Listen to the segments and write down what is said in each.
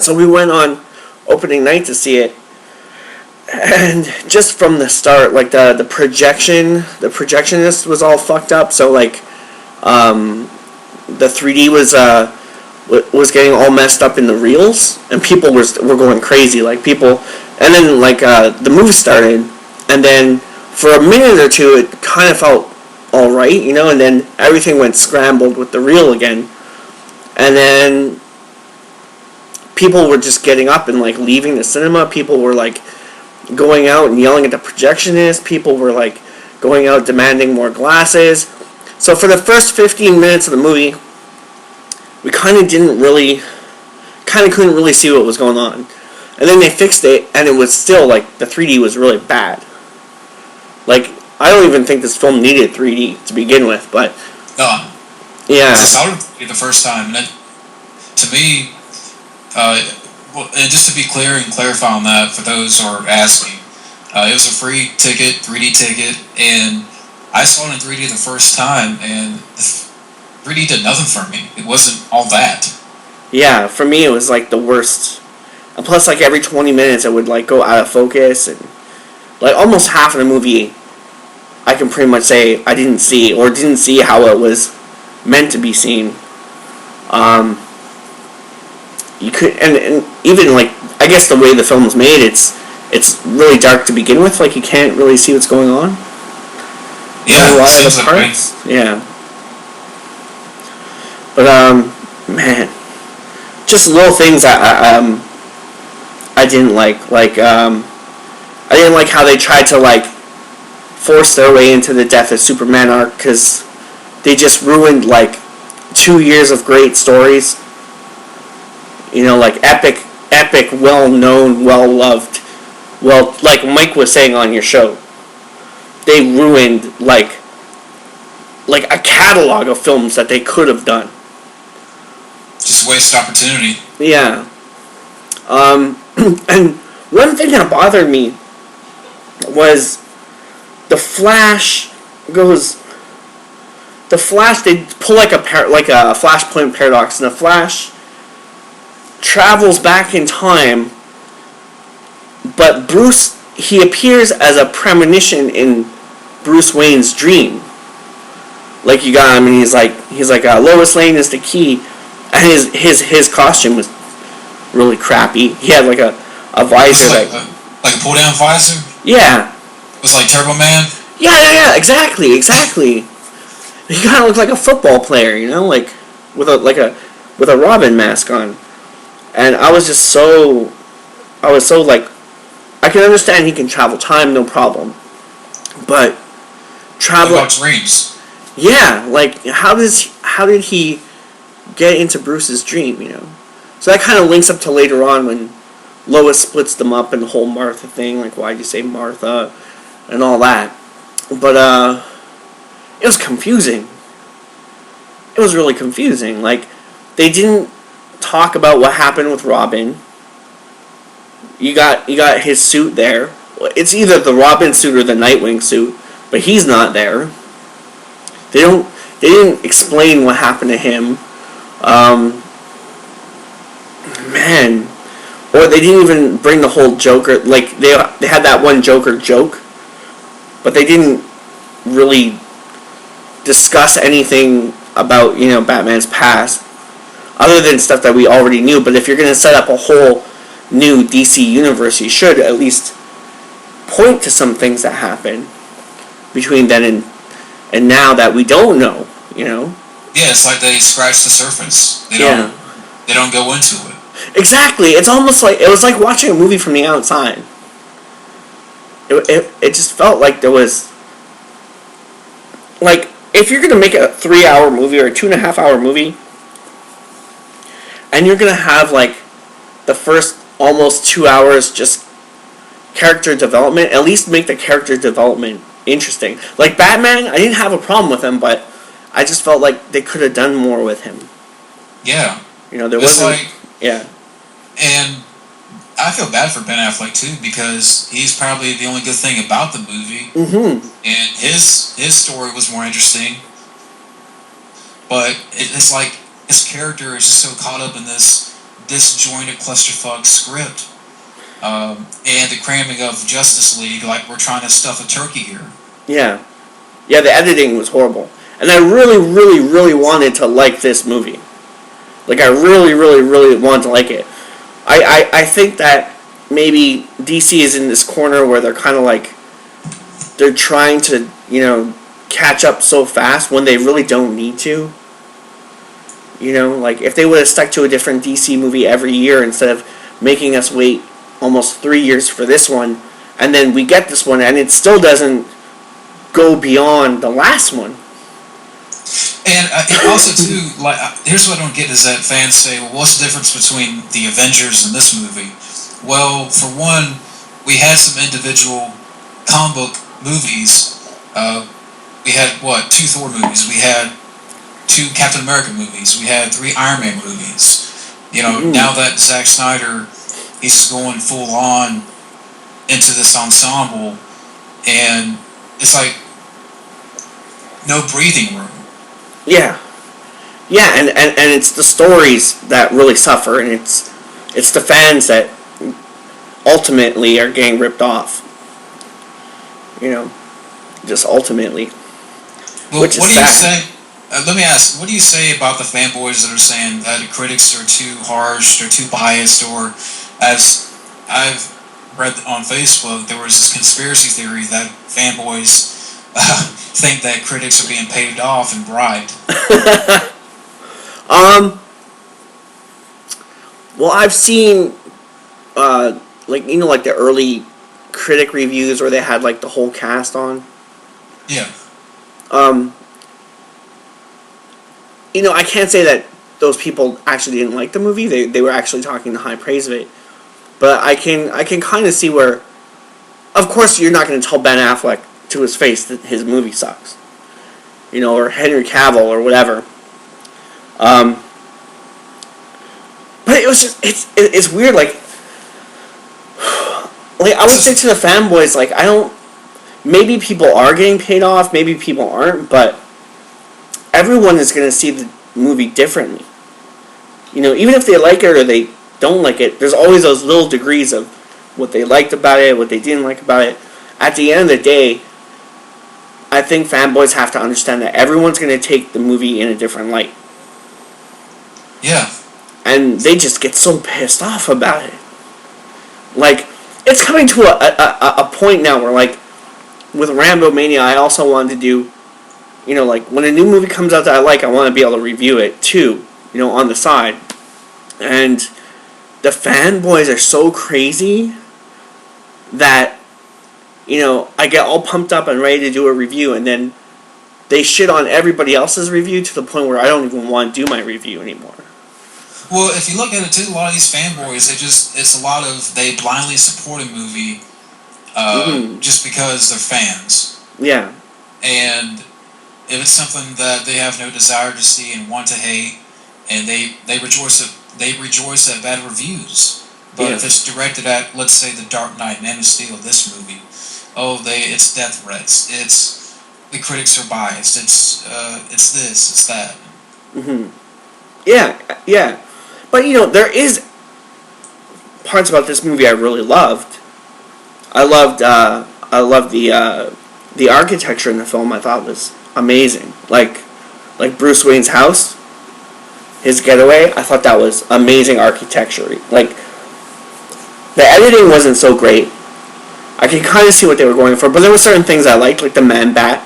So we went on opening night to see it, and just from the start, like the projectionist was all fucked up. So like, the 3D was getting all messed up in the reels, and people were going crazy. Like people, and then like the movie started, and then for a minute or two it kind of felt all right, you know, and then everything went scrambled with the reel again, and then people were just getting up and like leaving the cinema. People were like going out and yelling at the projectionist. People were like going out demanding more glasses. So for the first 15 minutes of the movie, we kind of couldn't really see what was going on. And then they fixed it, and it was still like the 3D was really bad. Like, I don't even think this film needed 3D to begin with, but no. Yeah. I saw it the first time, and to me, and just to be clear and clarify on that for those who are asking, it was a free ticket, 3D ticket, and I saw it in 3D the first time, and 3D did nothing for me. It wasn't all that. Yeah, for me it was like the worst. And plus, like every 20 minutes it would like go out of focus, and like almost half of the movie I can pretty much say I didn't see how it was meant to be seen. You could, and even like, I guess the way the film's made, it's really dark to begin with. Like you can't really see what's going on. Yeah, a lot of the parts. Like yeah. But man, just little things I didn't like. Like I didn't like how they tried to like force their way into the Death of Superman arc, because they just ruined like 2 years of great stories. You know, like epic, well-known, well-loved. Well, like Mike was saying on your show, they ruined like a catalog of films that they could have done. Just wasted opportunity. Yeah. And one thing that bothered me was the Flash goes. The Flash, they pull like a Flashpoint paradox, and the Flash travels back in time, but Bruce, he appears as a premonition in Bruce Wayne's dream. Like you got him, and he's like Lois Lane is the key, and his costume was really crappy. He had like a visor, like a pull down visor. Yeah. It was like Turbo Man. Yeah, exactly. He kind of looked like a football player, you know, like with a Robin mask on. And I was so like, I can understand he can travel time, no problem. But travel. What about dreams? Yeah, like how did he get into Bruce's dream, you know? So that kind of links up to later on when Lois splits them up and the whole Martha thing, like why'd you say Martha and all that. But it was confusing. It was really confusing. Like they didn't talk about what happened with Robin. You got his suit there. It's either the Robin suit or the Nightwing suit, but he's not there. They didn't explain what happened to him. Man, or they didn't even bring the whole Joker. Like they had that one Joker joke, but they didn't really discuss anything about, you know, Batman's past, other than stuff that we already knew. But if you're going to set up a whole new DC universe, you should at least point to some things that happened between then and now that we don't know, you know? Yeah, it's like they scratch the surface. They don't go into it. Exactly. It's almost like, it was like watching a movie from the outside. It just felt like there was, like, if you're going to make a 3-hour movie or a 2.5-hour movie, and you're going to have, like, the first almost 2 hours just character development, at least make the character development interesting. Like, Batman, I didn't have a problem with him, but I just felt like they could have done more with him. Yeah. You know, there wasn't... Like, yeah. And I feel bad for Ben Affleck, too, because he's probably the only good thing about the movie. Mm-hmm. And his story was more interesting. But it's like his character is just so caught up in this disjointed clusterfuck script, and the cramming of Justice League, like we're trying to stuff a turkey here. Yeah. Yeah, the editing was horrible. And I really, really, really wanted to like this movie. Like, I really, really, really wanted to like it. I think that maybe DC is in this corner where they're kind of like, they're trying to, catch up so fast when they really don't need to. Like, if they would have stuck to a different DC movie every year instead of making us wait almost 3 years for this one, and then we get this one and it still doesn't go beyond the last one. And also too, like, here's what I don't get is that fans say, well, what's the difference between the Avengers and this movie? Well, for one, we had some individual comic book movies. We had, 2 Thor movies. We had 2 Captain America movies. We had 3 Iron Man movies. Now that Zack Snyder, he's going full on into this ensemble, and it's like no breathing room. Yeah, and it's the stories that really suffer, and it's the fans that ultimately are getting ripped off. Just ultimately. Well, what do you say? Let me ask. What do you say about the fanboys that are saying that critics are too harsh, they're too biased, or as I've read on Facebook, there was this conspiracy theory that fanboys think that critics are being paid off and bribed. Well, I've seen, like the early critic reviews where they had like the whole cast on. Yeah. I can't say that those people actually didn't like the movie. They were actually talking the high praise of it. But I can kind of see where, of course, you're not going to tell Ben Affleck to his face that his movie sucks. Or Henry Cavill or whatever. But it was just, it's weird, like I would say to the fanboys, like, maybe people are getting paid off, maybe people aren't, but everyone is going to see the movie differently. Even if they like it or they don't like it, there's always those little degrees of what they liked about it, what they didn't like about it. At the end of the day, I think fanboys have to understand that everyone's going to take the movie in a different light. Yeah. And they just get so pissed off about it. Like, it's coming to a point now where, like, with RAMBOMANIA, I also wanted to do, like, when a new movie comes out that I like, I want to be able to review it, too, on the side. And the fanboys are so crazy that, I get all pumped up and ready to do a review, and then they shit on everybody else's review to the point where I don't even want to do my review anymore. Well, if you look at it too, a lot of these fanboys, it's a lot of, they blindly support a movie just because they're fans. Yeah. And if it's something that they have no desire to see and want to hate, and they rejoice at bad reviews. But if it's directed at, let's say, The Dark Knight, Man of Steel, this movie, it's death threats. It's the critics are biased. It's this, it's that. Yeah. But there is parts about this movie I really loved. I loved the architecture in the film. I thought was amazing. Like Bruce Wayne's house, his getaway. I thought that was amazing architecture. Like, the editing wasn't so great. I can kind of see what they were going for, but there were certain things I liked, like the Man-Bat.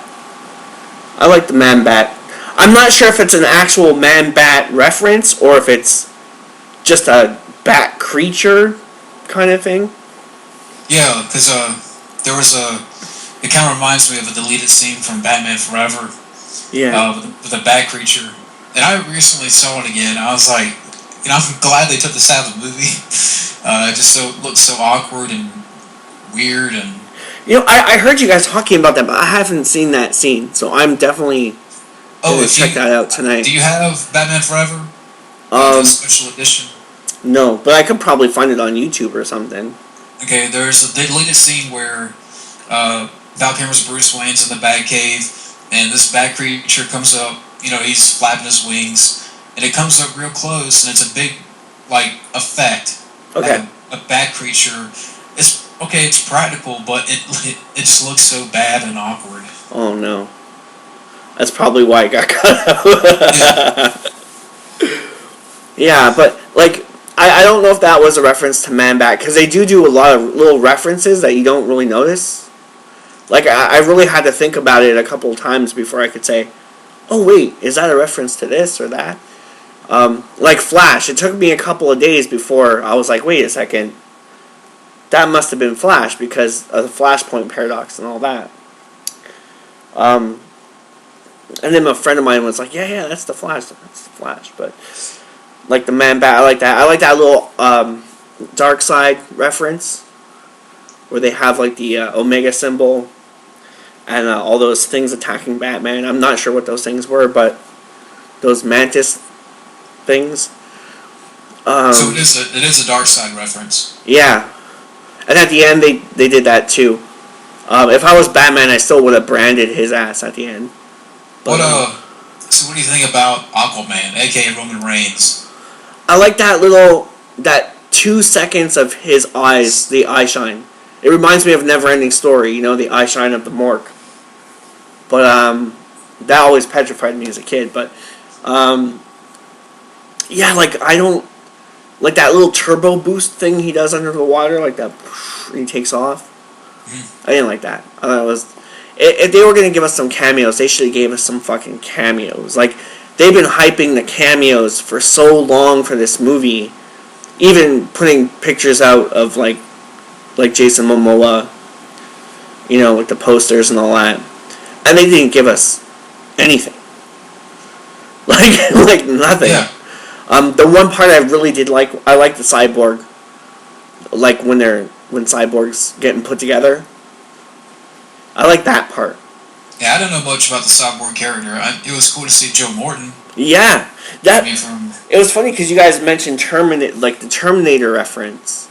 I like the Man-Bat. I'm not sure if it's an actual Man-Bat reference or if it's just a bat creature kind of thing. Yeah, because there was it kind of reminds me of a deleted scene from Batman Forever. Yeah. With a bat creature. And I recently saw it again. I was like, I'm glad they took this out of the movie. It just looked so awkward and weird and. I heard you guys talking about that, but I haven't seen that scene, so I'm definitely gonna check that out tonight. Do you have Batman Forever? Special edition. No, but I could probably find it on YouTube or something. Okay, there's a deleted scene where Val Kilmer's Bruce Wayne's in the Batcave, and this bat creature comes up. He's flapping his wings, and it comes up real close, and it's a big like effect. Okay. Like a bat creature. It's okay. It's practical, but it just looks so bad and awkward. Oh no. That's probably why it got cut out. Yeah, but like I don't know if that was a reference to Man Bat, because they do a lot of little references that you don't really notice. Like I really had to think about it a couple of times before I could say, oh wait, is that a reference to this or that? Like Flash, it took me a couple of days before I was like, wait a second, that must have been Flash because of the Flashpoint paradox and all that. And then a friend of mine was like, yeah, that's the Flash. That's the Flash. But like the Man Bat, I like that. I like that little Dark Side reference where they have like the Omega symbol and all those things attacking Batman. I'm not sure what those things were, but those Mantis things. So it is a Dark Side reference. Yeah, and at the end they did that too. If I was Batman, I still would have branded his ass at the end. But, so what do you think about Aquaman, aka Roman Reigns? I like that 2 seconds of his eyes, the eye shine. It reminds me of Neverending Story, you know, the eye shine of the Mork. But that always petrified me as a kid. But yeah, like I don't like that little turbo boost thing he does under the water, like that, and he takes off. I didn't like that. I thought it was. If they were gonna give us some cameos, they should have gave us some fucking cameos. Like they've been hyping the cameos for so long for this movie, even putting pictures out of like Jason Momoa, you know, with the posters and all that, and they didn't give us anything. Like nothing. Yeah. The one part I really did like, I like the Cyborg, like when Cyborg's getting put together. I like that part. Yeah, I don't know much about the Cyborg character. It was cool to see Joe Morton. Yeah, it was funny because you guys mentioned the Terminator reference,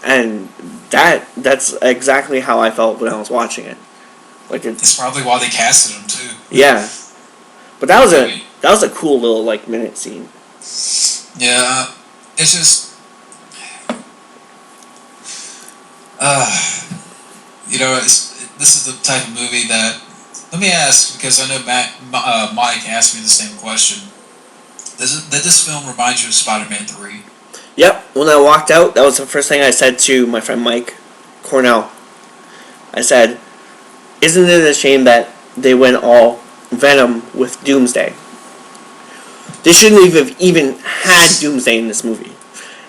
and that's exactly how I felt when I was watching it. Like it's probably why they casted him too. Yeah, but that was a cool little minute scene. Yeah, it's just. You know, this is the type of movie that. Let me ask, because I know Mike asked me the same question. Did this film remind you of Spider-Man 3? Yep. When I walked out, that was the first thing I said to my friend Mike Cornell. I said, "Isn't it a shame that they went all Venom with Doomsday? They shouldn't have even had Doomsday in this movie.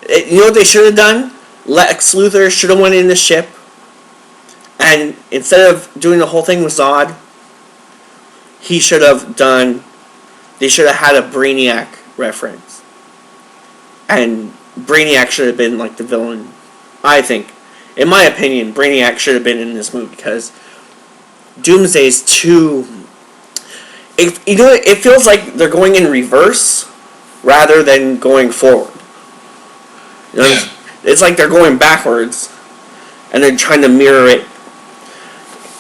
You know what they should have done? Lex Luthor should have went in the ship, and instead of doing the whole thing with Zod, they should have had a Brainiac reference. And Brainiac should have been like the villain. I think, in my opinion, Brainiac should have been in this movie because Doomsday's too. It feels like they're going in reverse rather than going forward. You know, yeah. It's like they're going backwards, and they're trying to mirror it.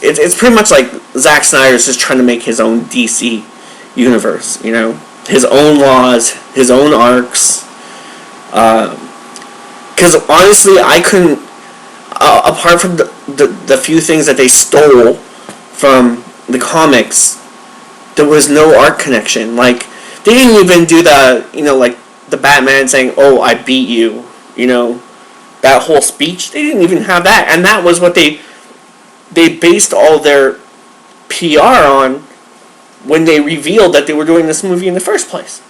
It's pretty much like Zack Snyder's just trying to make his own DC universe, you know? His own laws, his own arcs. Because honestly, I couldn't, apart from the few things that they stole from the comics, there was no arc connection. Like, they didn't even do the Batman saying, "Oh, I beat you," you know? That whole speech, they didn't even have that. And that was what they based all their PR on when they revealed that they were doing this movie in the first place.